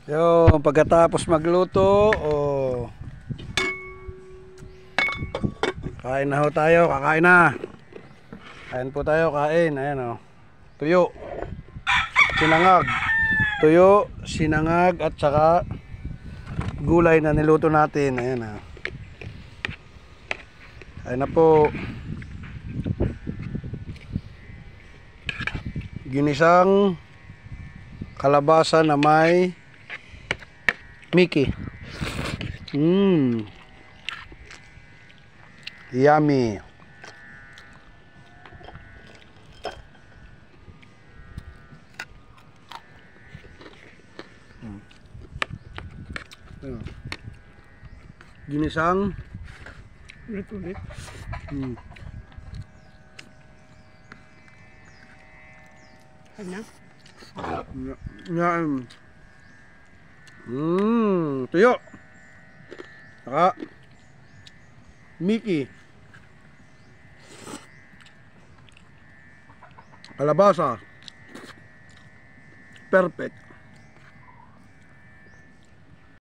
Yung pagkatapos magluto, kain na ho tayo, kakain na. Kain po tayo, kain. Ayan tuyo, sinangag. Tuyo, sinangag at saka gulay na niluto natin. Ayan Kain na po. Ginisang kalabasa na may Mickey. Yummy. Ginisang Ulit-ulit. Ano? Tuyo. Saka Mickey. Kalabasa. Perfect.